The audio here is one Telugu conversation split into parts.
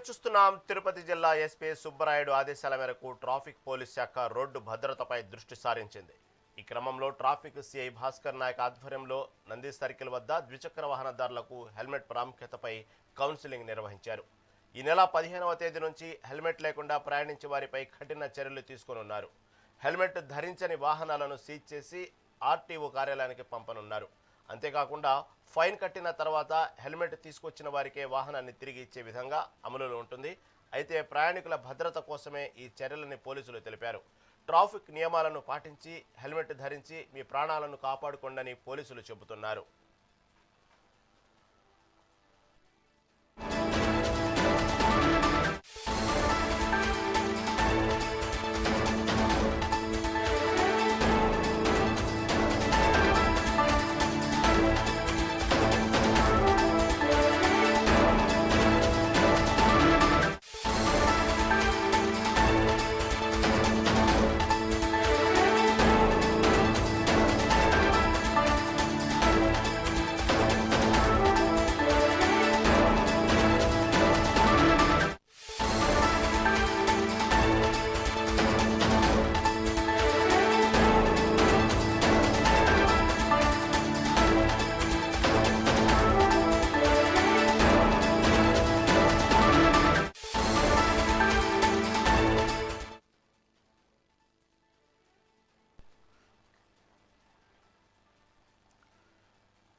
చూస్తున్నాం. తిరుపతి జిల్లా ఎస్పీ సుబ్బరాయుడు ఆదేశాల మేరకు ట్రాఫిక్ పోలీస్ శాఖ రోడ్డు భద్రతపై దృష్టి సారించింది. ఈ క్రమంలో ట్రాఫిక్ సిఐ భాస్కర్ నాయక్ ఆధ్వర్యంలో నంది సర్కిల్ వద్ద ద్విచక్ర వాహనదారులకు హెల్మెట్ ప్రాముఖ్యతపై కౌన్సిలింగ్ నిర్వహించారు. ఈ నెల 15వ తేదీ నుంచి హెల్మెట్ లేకుండా ప్రయాణించే వారిపై కఠిన చర్యలు తీసుకోనున్నారు. హెల్మెట్ ధరించని వాహనాలను సీజ్ చేసి ఆర్టీఓ కార్యాలయానికి పంపనున్నారు. అంతేకాకుండా ఫైన్ కట్టిన తర్వాత హెల్మెట్ తీసుకొచ్చిన వారికే వాహనాన్ని తిరిగి ఇచ్చే విధంగా అమలులో ఉంటుంది. అయితే ప్రయాణికుల భద్రత కోసమే ఈ చర్యలని పోలీసులు తెలిపారు. ట్రాఫిక్ నియమాలను పాటించి హెల్మెట్ ధరించి మీ ప్రాణాలను కాపాడుకోండి పోలీసులు చెబుతున్నారు.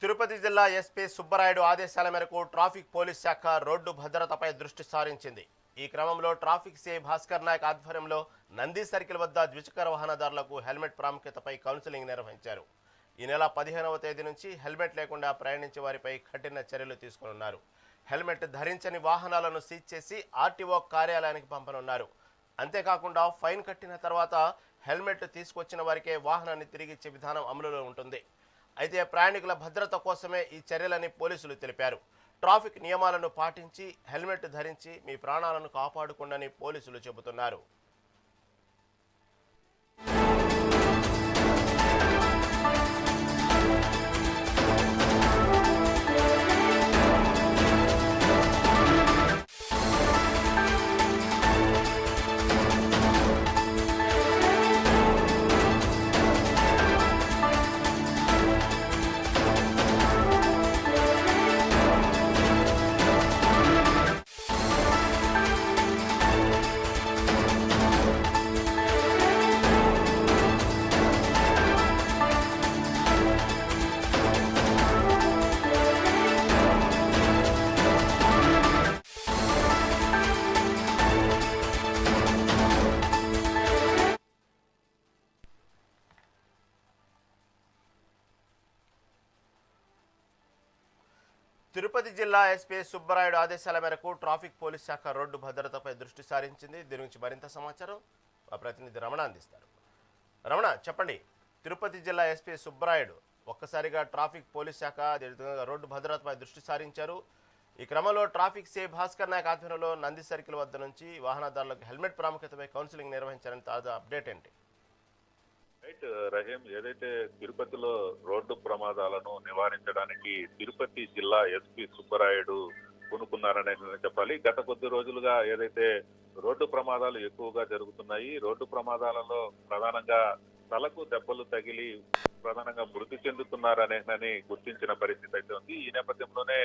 తిరుపతి జిల్లా ఎస్పీ సుబ్బరాయుడు ఆదేశాల మేరకు ట్రాఫిక్ పోలీస్ శాఖ రోడ్డు భద్రతపై దృష్టి సారించింది. ఈ క్రమంలో ట్రాఫిక్ సిఐ భాస్కర్ నాయక్ ఆధ్వర్యంలో నంది సర్కిల్ వద్ద ద్విచక్ర వాహనదారులకు హెల్మెట్ ప్రాముఖ్యతపై కౌన్సిలింగ్ నిర్వహించారు. ఈ నెల 15వ తేదీ నుంచి హెల్మెట్ లేకుండా ప్రయాణించే వారిపై కఠిన చర్యలు తీసుకోనున్నారు. హెల్మెట్ ధరించని వాహనాలను సీజ్ చేసి ఆర్టీఓ కార్యాలయానికి పంపనున్నారు. అంతేకాకుండా ఫైన్ కట్టిన తర్వాత హెల్మెట్ తీసుకొచ్చిన వారికే వాహనాన్ని తిరిగి ఇచ్చే విధానం అమలులో ఉంటుంది. అయితే ప్రయాణికుల భద్రత కోసమే ఈ చర్యలని పోలీసులు తెలిపారు. ట్రాఫిక్ నియమాలను పాటించి హెల్మెట్ ధరించి మీ ప్రాణాలను కాపాడుకోండి పోలీసులు చెబుతున్నారు. తిరుపతి జిల్లా ఎస్పీ సుబ్బరాయుడు ఆదేశాల మేరకు ట్రాఫిక్ పోలీస్ శాఖ రోడ్డు భద్రతపై దృష్టి సారించింది. దీని గురించి మరింత సమాచారం మా ప్రతినిధి రమణ అందిస్తారు. రమణ, చెప్పండి. తిరుపతి జిల్లా ఎస్పీ సుబ్బరాయుడు ఒక్కసారిగా ట్రాఫిక్ పోలీస్ శాఖ రోడ్డు భద్రతపై దృష్టి సారించారు. ఈ క్రమంలో ట్రాఫిక్ సిఐ భాస్కర్ నాయక్ ఆధ్వర్యంలో నంది సర్కిల్ వద్ద నుంచి వాహనదారులకు హెల్మెట్ ప్రాముఖ్యతపై కౌన్సిలింగ్ నిర్వహించారని తాజా అప్డేట్ ఏంటి? రైట్ రహీం, ఏదైతే తిరుపతిలో రోడ్డు ప్రమాదాలను నివారించడానికి తిరుపతి జిల్లా ఎస్పీ సుబ్బరాయుడు పూనుకున్నారనే చెప్పాలి. గత కొద్ది రోజులుగా ఏదైతే రోడ్డు ప్రమాదాలు ఎక్కువగా జరుగుతున్నాయి, రోడ్డు ప్రమాదాలలో ప్రధానంగా తలకు దెబ్బలు తగిలి ప్రధానంగా మృతి చెందుతున్నారనే గుర్తించిన పరిస్థితి అయితే ఉంది. ఈ నేపథ్యంలోనే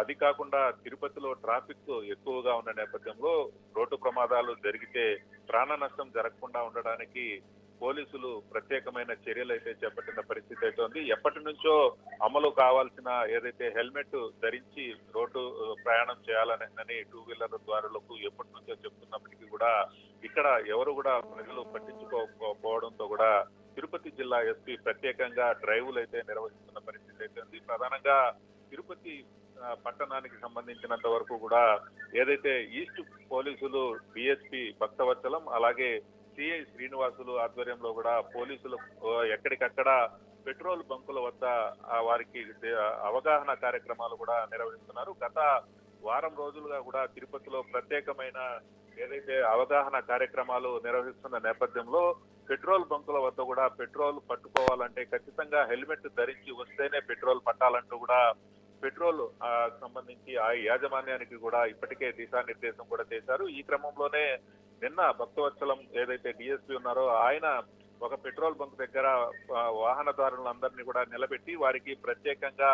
అది కాకుండా తిరుపతిలో ట్రాఫిక్ ఎక్కువగా ఉన్న నేపథ్యంలో రోడ్డు ప్రమాదాలు జరిగితే ప్రాణ నష్టం జరగకుండా ఉండడానికి పోలీసులు ప్రత్యేకమైన చర్యలు అయితే చేపట్టిన పరిస్థితి అయితే ఉంది. ఎప్పటి నుంచో అమలు కావాల్సిన ఏదైతే హెల్మెట్ ధరించి రోడ్డు ప్రయాణం చేయాలని టూ వీలర్ ద్వారులకు ఎప్పటి నుంచో చెప్తున్నప్పటికీ కూడా ఇక్కడ ఎవరు కూడా ప్రజలు పట్టించుకోకపోవడంతో కూడా తిరుపతి జిల్లా ఎస్పీ ప్రత్యేకంగా డ్రైవులు అయితే నిర్వహిస్తున్న పరిస్థితి అయితే ఉంది. ప్రధానంగా తిరుపతి పట్టణానికి సంబంధించినంత వరకు కూడా ఏదైతే ఈస్ట్ పోలీసులు డిఎస్పీ భక్తవత్సలం అలాగే సిఐ శ్రీనివాసులు ఆధ్వర్యంలో కూడా పోలీసులు ఎక్కడికక్కడ పెట్రోల్ బంకుల వద్ద వారికి అవగాహన కార్యక్రమాలు కూడా నిర్వహిస్తున్నారు. గత వారం రోజులుగా కూడా తిరుపతిలో ప్రత్యేకమైన ఏదైతే అవగాహన కార్యక్రమాలు నిర్వహిస్తున్న నేపథ్యంలో పెట్రోల్ బంకుల వద్ద కూడా పెట్రోల్ పట్టుకోవాలంటే ఖచ్చితంగా హెల్మెట్ ధరించి వస్తేనే పెట్రోల్ పట్టాలంటూ కూడా పెట్రోల్ సంబంధించి ఆ యాజమాన్యానికి కూడా ఇప్పటికే దిశానిర్దేశం కూడా చేశారు. ఈ క్రమంలోనే నిన్న భక్తవత్సలం ఏదైతే డిఎస్పీ ఉన్నారో ఆయన ఒక పెట్రోల్ బంక్ దగ్గర వాహనదారులందరినీ కూడా నిలబెట్టి వారికి ప్రత్యేకంగా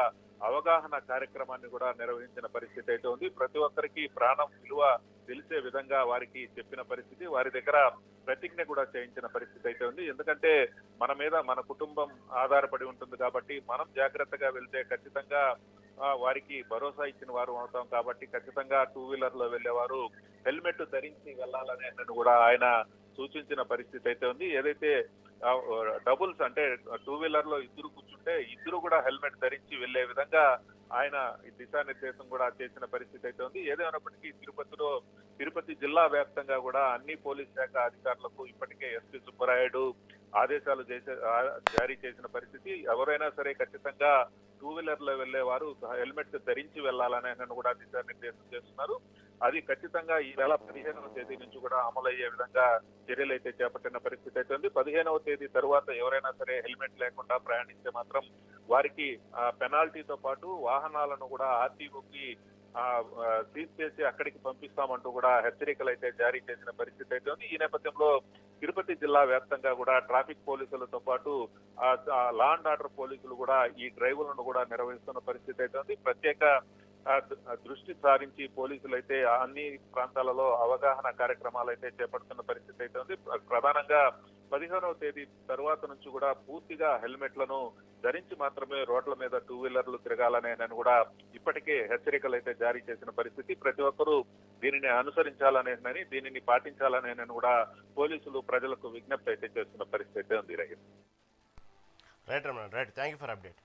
అవగాహన కార్యక్రమాన్ని కూడా నిర్వహించిన పరిస్థితి అయితే ఉంది. ప్రతి ఒక్కరికి ప్రాణం విలువ తెలిసే విధంగా వారికి చెప్పిన పరిస్థితి, వారి దగ్గర ప్రతిజ్ఞ కూడా చేయించిన పరిస్థితి అయితే ఉంది. ఎందుకంటే మన మీద మన కుటుంబం ఆధారపడి ఉంటుంది కాబట్టి మనం జాగ్రత్తగా వెళ్తే ఖచ్చితంగా వారికి భరోసా ఇచ్చిన వారు అవుతాం కాబట్టి ఖచ్చితంగా టూ వీలర్ లో వెళ్లేవారు హెల్మెట్ ధరించి వెళ్లాలనే కూడా ఆయన సూచించిన పరిస్థితి అయితే ఉంది. ఏదైతే డబుల్స్ అంటే టూ వీలర్ లో ఇద్దరు కూర్చుంటే ఇద్దరు కూడా హెల్మెట్ ధరించి వెళ్లే విధంగా ఆయన దిశానిర్దేశం కూడా చేసిన పరిస్థితి అయితే ఉంది. ఏదేమైనప్పటికీ తిరుపతి జిల్లా వ్యాప్తంగా కూడా అన్ని పోలీస్ శాఖ అధికారులకు ఇప్పటికే ఎస్పీ సుబ్బరాయుడు ఆదేశాలు జారీ చేసిన పరిస్థితి. ఎవరైనా సరే ఖచ్చితంగా టూ వీలర్ లో వెళ్లే వారు హెల్మెట్ ధరించి వెళ్లాలని కూడా దిశానిర్దేశం చేస్తున్నారు. అది ఖచ్చితంగా ఈ నెల 15వ తేదీ నుంచి కూడా అమలయ్యే విధంగా చర్యలు అయితే చేపట్టిన పరిస్థితి అయితే ఉంది. 15వ తేదీ తరువాత ఎవరైనా సరే హెల్మెట్ లేకుండా ప్రయాణిస్తే మాత్రం వారికి పెనాల్టీతో పాటు వాహనాలను కూడా ఆర్టీఓకి సీజ్ చేసి అక్కడికి పంపిస్తామంటూ కూడా హెచ్చరికలు అయితే జారీ చేసిన పరిస్థితి అయితే ఉంది. ఈ నేపథ్యంలో తిరుపతి జిల్లా వ్యాప్తంగా కూడా ట్రాఫిక్ పోలీసులతో పాటు లా అండ్ ఆర్డర్ పోలీసులు కూడా ఈ డ్రైవులను కూడా నిర్వహిస్తున్న పరిస్థితి అయితే ఉంది. ప్రత్యేక దృష్టి సారించి పోలీసులు అయితే అన్ని ప్రాంతాలలో అవగాహన కార్యక్రమాలు అయితే చేపడుతున్న పరిస్థితి అయితే ఉంది. ప్రధానంగా 15వ తేదీ తరువాత నుంచి కూడా పూర్తిగా హెల్మెట్లను ధరించి మాత్రమే రోడ్ల మీద టూ వీలర్లు తిరగాలనే కూడా ఇప్పటికే హెచ్చరికలు అయితే జారీ చేసిన పరిస్థితి. ప్రతి ఒక్కరూ దీనిని అనుసరించాలనేనని దీనిని పాటించాలనేనని కూడా పోలీసులు ప్రజలకు విజ్ఞప్తి అయితే చేస్తున్న పరిస్థితి అయితే ఉంది. Right Ramana, right, thank you for update.